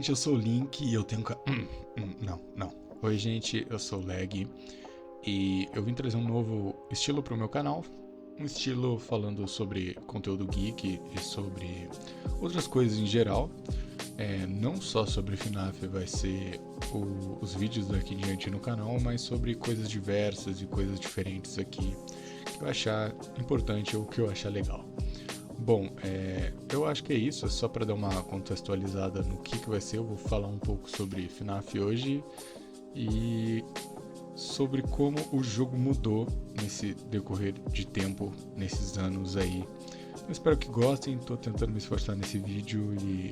gente, eu sou o Link e eu tenho... Não. Oi, gente, eu sou o Leg e eu vim trazer um novo estilo pro meu canal. Um estilo falando sobre conteúdo geek e sobre outras coisas em geral. Não só sobre FNAF vai ser os vídeos daqui em diante no canal, mas sobre coisas diversas e coisas diferentes aqui que eu achar importante ou que eu achar legal. Bom, eu acho que é isso, é só para dar uma contextualizada no que vai ser. Eu vou falar um pouco sobre FNAF hoje e sobre como o jogo mudou nesse decorrer de tempo, nesses anos aí. Eu espero que gostem, tô tentando me esforçar nesse vídeo e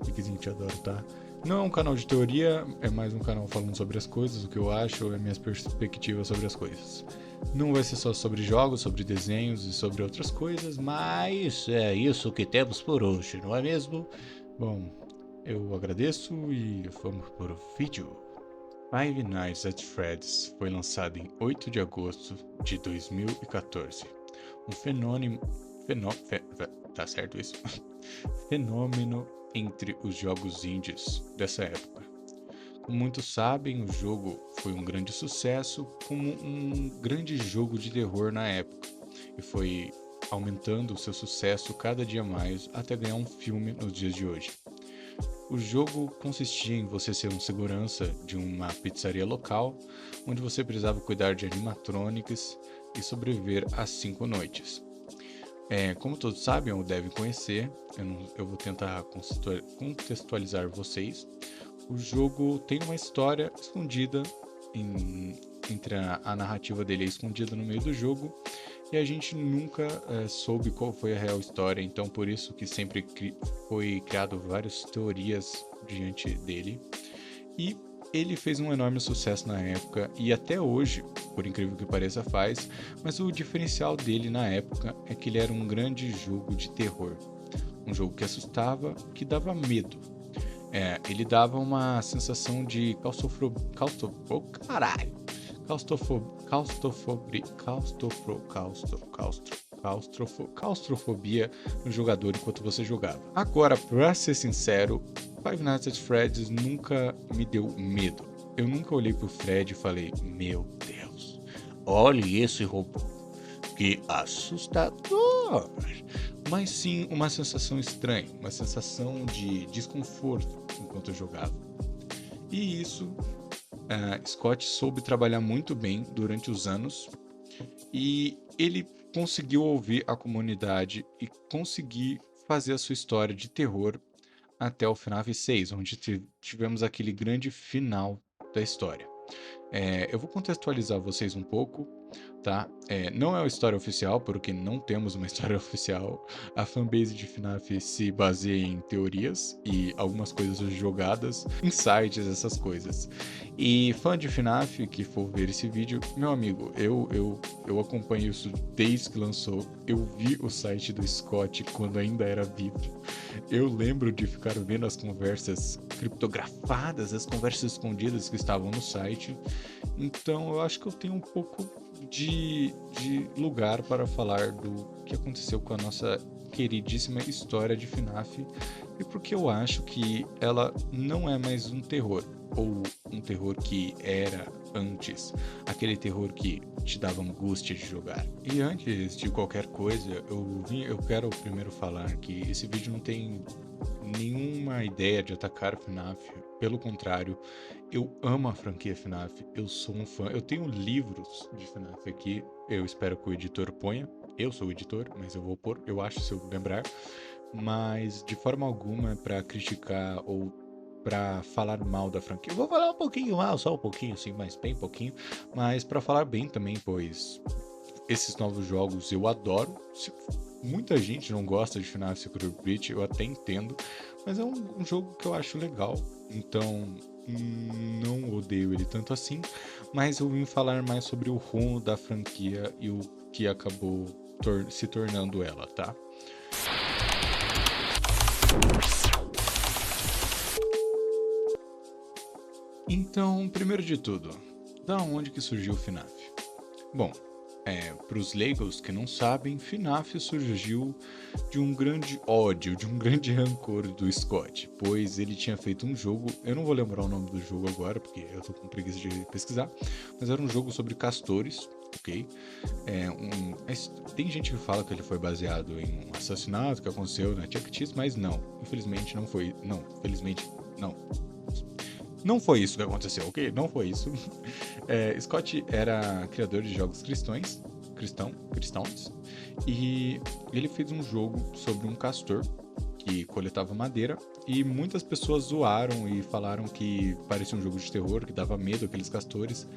Linkzinho, te adoro, tá? Não é um canal de teoria, é mais um canal falando sobre as coisas, o que eu acho, é minhas perspectivas sobre as coisas. Não vai ser só sobre jogos, sobre desenhos e sobre outras coisas, mas é isso que temos por hoje, não é mesmo? Bom, eu agradeço e vamos para o vídeo. Five Nights at Freddy's foi lançado em 8 de agosto de 2014. Um tá certo isso? Fenômeno entre os jogos indies dessa época. Como muitos sabem, o jogo foi um grande sucesso como um grande jogo de terror na época e foi aumentando o seu sucesso cada dia mais até ganhar um filme nos dias de hoje. O jogo consistia em você ser um segurança de uma pizzaria local, onde você precisava cuidar de animatrônicos e sobreviver às 5 noites. Como todos sabem ou devem conhecer, eu vou tentar contextualizar vocês. O jogo tem uma história escondida, entre a narrativa dele é escondida no meio do jogo, e a gente nunca soube qual foi a real história, então por isso que sempre foi criado várias teorias diante dele. E ele fez um enorme sucesso na época e até hoje, por incrível que pareça, faz, mas o diferencial dele na época é que ele era um grande jogo de terror. Um jogo que assustava, que dava medo. Ele dava uma sensação de claustrofobia no jogador enquanto você jogava. Agora, pra ser sincero, Five Nights at Freddy's nunca me deu medo. Eu nunca olhei pro Fred e falei, meu Deus, olhe esse robô, que assustador! Mas sim uma sensação estranha, uma sensação de desconforto enquanto eu jogava. E isso, Scott soube trabalhar muito bem durante os anos e ele conseguiu ouvir a comunidade e conseguir fazer a sua história de terror até o FNAF 6, onde tivemos aquele grande final da história. Eu vou contextualizar vocês um pouco, tá? Não é uma história oficial, porque não temos uma história oficial. A fanbase de FNAF se baseia em teorias e algumas coisas jogadas, insights, essas coisas. E fã de FNAF que for ver esse vídeo, meu amigo, eu acompanho isso desde que lançou. Eu vi o site do Scott quando ainda era vivo. Eu lembro de ficar vendo as conversas criptografadas, as conversas escondidas que estavam no site. Então eu acho que eu tenho um pouco de lugar para falar do que aconteceu com a nossa queridíssima história de FNAF e porque eu acho que ela não é mais um terror, ou um terror que era antes, aquele terror que te dava angústia de jogar. E antes de qualquer coisa, eu quero primeiro falar que esse vídeo não tem nenhuma ideia de atacar FNAF, pelo contrário, eu amo a franquia FNAF, eu sou um fã, eu tenho livros de FNAF aqui, eu espero que o editor ponha, eu sou o editor, mas eu vou pôr, eu acho, se eu lembrar, mas de forma alguma é pra criticar ou pra falar mal da franquia. Eu vou falar um pouquinho mal, só um pouquinho, assim, mas bem pouquinho, mas pra falar bem também, pois esses novos jogos eu adoro. Muita gente não gosta de FNAF Secret Breach, eu até entendo, mas é um jogo que eu acho legal, então não odeio ele tanto assim, mas eu vim falar mais sobre o rumo da franquia e o que acabou se tornando ela, tá? Então, primeiro de tudo, da onde que surgiu o FNAF? Bom, Para os leigos que não sabem, FNAF surgiu de um grande ódio, de um grande rancor do Scott, pois ele tinha feito um jogo, eu não vou lembrar o nome do jogo agora, porque eu tô com preguiça de pesquisar, mas era um jogo sobre castores, ok? Tem gente que fala que ele foi baseado em um assassinato que aconteceu na Chuck E. Cheese, mas não, infelizmente não foi, não, infelizmente não. Não foi isso que aconteceu, ok? Não foi isso. Scott era criador de jogos cristãos, e ele fez um jogo sobre um castor que coletava madeira, e muitas pessoas zoaram e falaram que parecia um jogo de terror, que dava medo aqueles castores,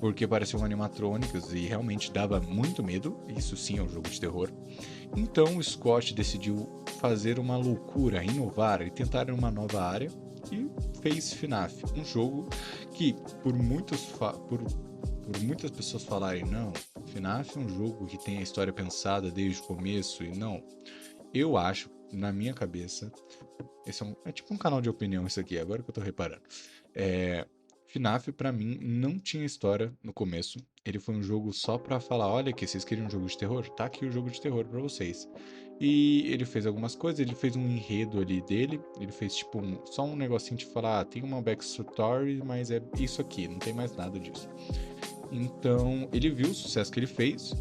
porque pareciam animatrônicos e realmente dava muito medo. Isso sim é um jogo de terror. Então o Scott decidiu fazer uma loucura, inovar e tentar uma nova área, e fez FNAF, um jogo que por muitas pessoas falarem não, FNAF é um jogo que tem a história pensada desde o começo, e não, eu acho, na minha cabeça, esse é tipo um canal de opinião isso aqui, agora que eu tô reparando. FNAF pra mim não tinha história no começo. Ele foi um jogo só pra falar, olha aqui, vocês queriam um jogo de terror? Tá aqui o jogo de terror pra vocês. E ele fez algumas coisas, ele fez um enredo ali dele, ele fez tipo só um negocinho de falar, tem uma backstory, mas é isso aqui, não tem mais nada disso. Então ele viu o sucesso que ele fez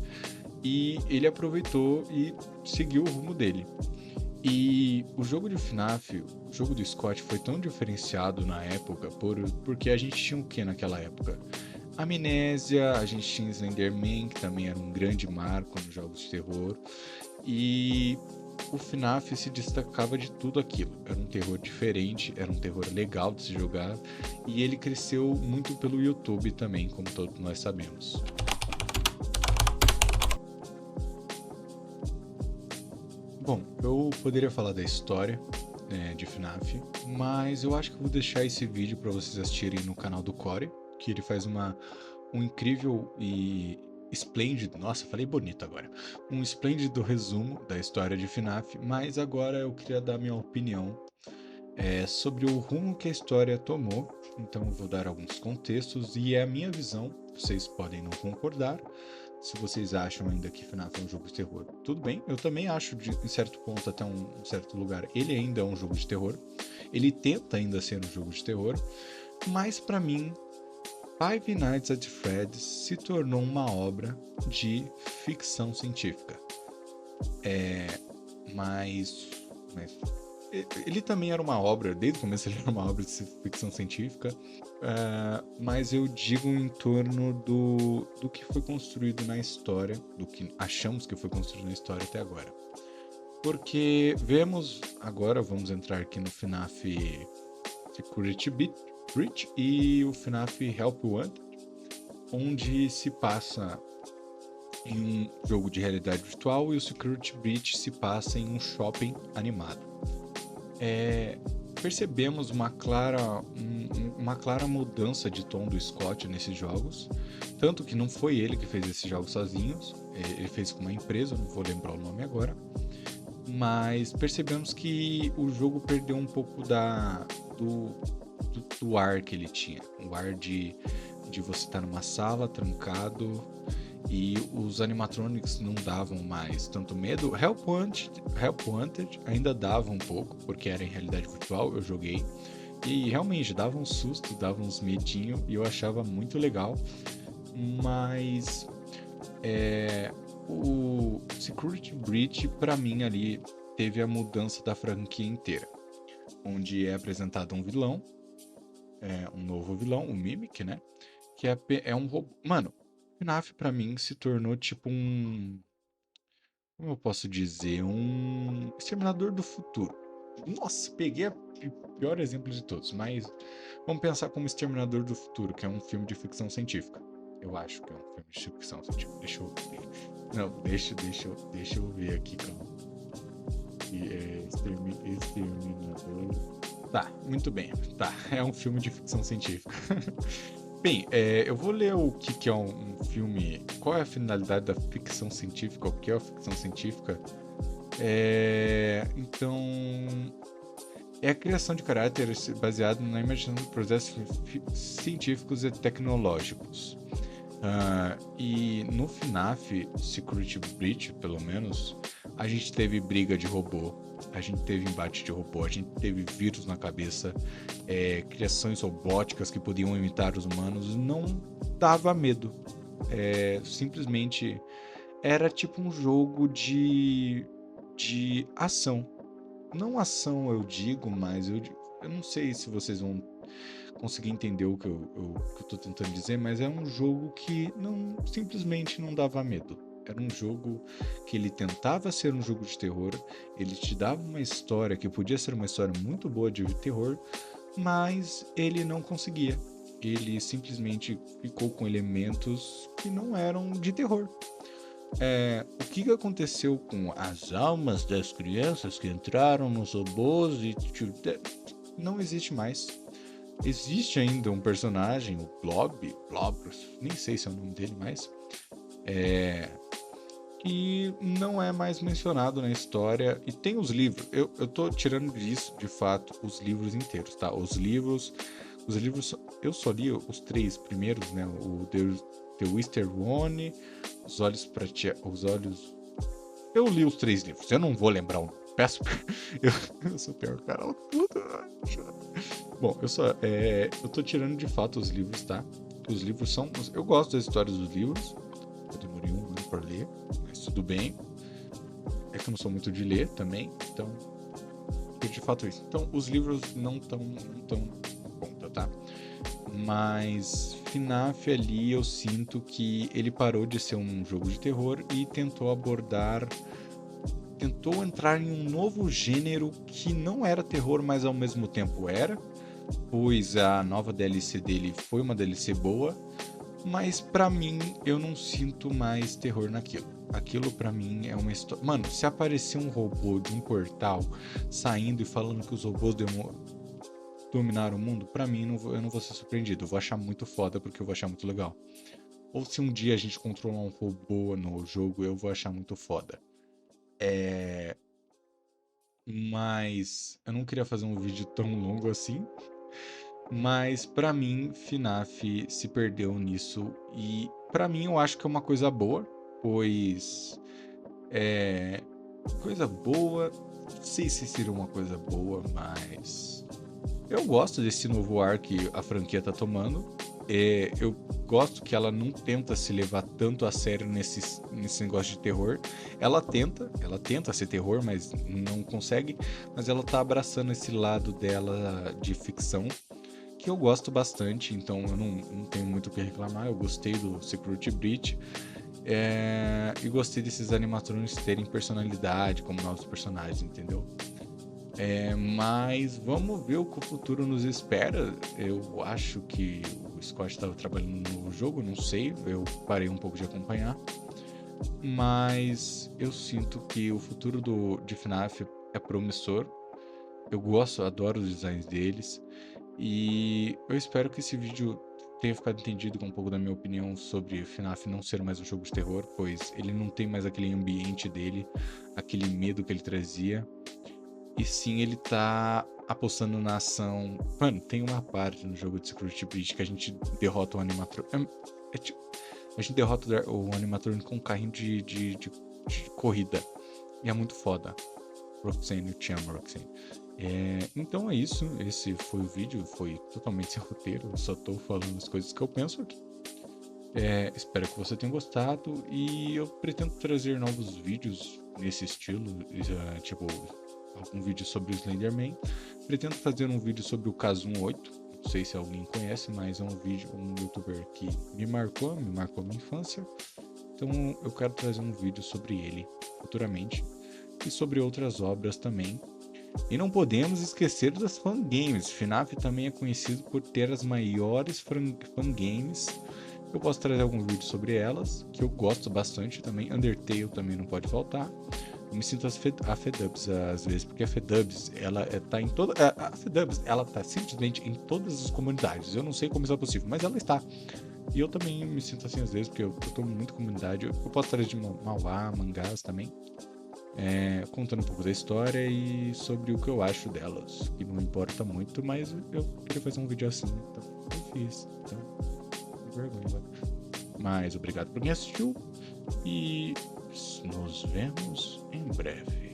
e ele aproveitou e seguiu o rumo dele. E o jogo de FNAF, o jogo do Scott foi tão diferenciado na época, porque a gente tinha o que naquela época? Amnésia, a gente tinha Slenderman, que também era um grande marco nos jogos de terror, e o FNAF se destacava de tudo aquilo. Era um terror diferente, era um terror legal de se jogar, e ele cresceu muito pelo YouTube também, como todos nós sabemos. Bom, eu poderia falar da história, de FNAF, mas eu acho que eu vou deixar esse vídeo para vocês assistirem no canal do Core, que ele faz um incrível e esplêndido, nossa, falei bonito agora, um esplêndido resumo da história de FNAF, mas agora eu queria dar minha opinião sobre o rumo que a história tomou, então eu vou dar alguns contextos e é a minha visão, vocês podem não concordar. Se vocês acham ainda que FNAF é um jogo de terror, tudo bem. Eu também acho, em certo ponto, até um certo lugar, ele ainda é um jogo de terror. Ele tenta ainda ser um jogo de terror. Mas, para mim, Five Nights at Freddy's se tornou uma obra de ficção científica. Mas ele também era uma obra, desde o começo ele era uma obra de ficção científica, mas eu digo em torno do que foi construído na história, do que achamos que foi construído na história até agora. Porque vemos, agora vamos entrar aqui no FNAF Security Breach e o FNAF Help Wanted, onde se passa em um jogo de realidade virtual e o Security Breach se passa em um shopping animado. Percebemos uma clara mudança de tom do Scott nesses jogos, tanto que não foi ele que fez esses jogos sozinhos, ele fez com uma empresa, não vou lembrar o nome agora, mas percebemos que o jogo perdeu um pouco do ar que ele tinha, o ar de você estar numa sala trancado, e os animatronics não davam mais tanto medo. Help Wanted ainda dava um pouco, porque era em realidade virtual, eu joguei, e realmente dava um susto, dava uns medinho, e eu achava muito legal, mas o Security Breach, pra mim, ali teve a mudança da franquia inteira, onde é apresentado um vilão, um novo vilão, o Mimic, né, que é um robô. Mano, FNAF pra mim se tornou tipo como eu posso dizer, um Exterminador do Futuro. Nossa, peguei o pior exemplo de todos, mas vamos pensar como Exterminador do Futuro, que é um filme de ficção científica. Eu acho que é um filme de ficção científica. Deixa eu ver. Não, deixa eu ver aqui, calma. Exterminador. Tá, muito bem. Tá, é um filme de ficção científica. Bem, eu vou ler o que é um filme, qual é a finalidade da ficção científica, o que é a ficção científica. Então, é a criação de caráter baseado na imaginação de processos científicos e tecnológicos. E no FNAF Security Breach, pelo menos, a gente teve briga de robô, a gente teve embate de robô, a gente teve vírus na cabeça, criações robóticas que podiam imitar os humanos. Não dava medo. Simplesmente era tipo um jogo de ação. Não ação, eu digo, mas eu não sei se vocês vão conseguir entender o que eu tô tentando dizer, mas é um jogo que simplesmente não dava medo. Era um jogo que ele tentava ser um jogo de terror, ele te dava uma história que podia ser uma história muito boa de terror, mas ele não conseguia. Ele simplesmente ficou com elementos que não eram de terror. O que aconteceu com as almas das crianças que entraram nos robôs e não existe mais. Existe ainda um personagem, o Blob, nem sei se é o nome dele mais, que não é mais mencionado na história. E tem os livros, eu tô tirando disso, de fato, os livros inteiros, tá? Os livros, eu só li os 3 primeiros, né? O The Wister One, Os Olhos Prateados, eu li os 3 livros, eu não vou lembrar o peço. Eu sou o pior cara. Bom, eu tô tirando de fato os livros, tá? Os livros são... Eu gosto das histórias dos livros. Eu demorei um ano pra ler, mas tudo bem. É que eu não sou muito de ler também, então... de fato isso. Então, os livros não tão conta, tá? Mas FNAF ali eu sinto que ele parou de ser um jogo de terror e tentou entrar em um novo gênero que não era terror, mas ao mesmo tempo era, pois a nova DLC dele foi uma DLC boa, mas pra mim eu não sinto mais terror naquilo. Aquilo pra mim é uma história... Mano, se aparecer um robô de um portal saindo e falando que os robôs dominaram o mundo, pra mim eu não vou ser surpreendido. Eu vou achar muito foda porque eu vou achar muito legal. Ou se um dia a gente controlar um robô no jogo, eu vou achar muito foda. Mas eu não queria fazer um vídeo tão longo assim. Mas pra mim, FNAF se perdeu nisso. E pra mim eu acho que é uma coisa boa, pois coisa boa, não sei se seria uma coisa boa, mas eu gosto desse novo ar que a franquia tá tomando. Eu gosto que ela não tenta se levar tanto a sério nesse negócio de terror. Ela tenta ser terror, mas não consegue. Mas ela tá abraçando esse lado dela de ficção, que eu gosto bastante, então eu não tenho muito o que reclamar. Eu gostei do Security Breach. E gostei desses animatrônicos terem personalidade como novos personagens, entendeu? Mas vamos ver o que o futuro nos espera. Eu acho que o Scott estava trabalhando no jogo, não sei, eu parei um pouco de acompanhar. Mas eu sinto que o futuro de FNAF é promissor. Eu adoro os designs deles. E eu espero que esse vídeo tenha ficado entendido com um pouco da minha opinião sobre FNAF não ser mais um jogo de terror, pois ele não tem mais aquele ambiente dele, aquele medo que ele trazia. E sim, ele tá apostando na ação. Mano, tem uma parte no jogo de Security Breach que a gente derrota o animatrônico. A gente derrota o animatrônico com um carrinho de corrida. E é muito foda. Roxane, eu te amo, Roxane. Então é isso. Esse foi o vídeo. Foi totalmente sem roteiro. Eu só tô falando as coisas que eu penso aqui. Espero que você tenha gostado. E eu pretendo trazer novos vídeos nesse estilo. Tipo, algum vídeo sobre o Slenderman. Pretendo fazer um vídeo sobre o Kazum 8. Não sei se alguém conhece, mas é um youtuber que me marcou minha infância. Então eu quero trazer um vídeo sobre ele futuramente. E sobre outras obras também. E não podemos esquecer das fangames. FNAF também é conhecido por ter as maiores fangames. Eu posso trazer algum vídeo sobre elas, que eu gosto bastante também. Undertale também não pode faltar. Eu me sinto a Fedubs às vezes, porque a Fedubs, ela tá em toda... A Fedubs, ela tá simplesmente em todas as comunidades. Eu não sei como isso é possível, mas ela está. E eu também me sinto assim às vezes, porque eu tô muito comunidade. Eu posso trazer de Mauá, mangás também. Contando um pouco da história e sobre o que eu acho delas, que não importa muito, mas eu queria fazer um vídeo assim, então eu fiz. Então, vergonha, vai. Mas obrigado por quem assistiu e nos vemos em breve.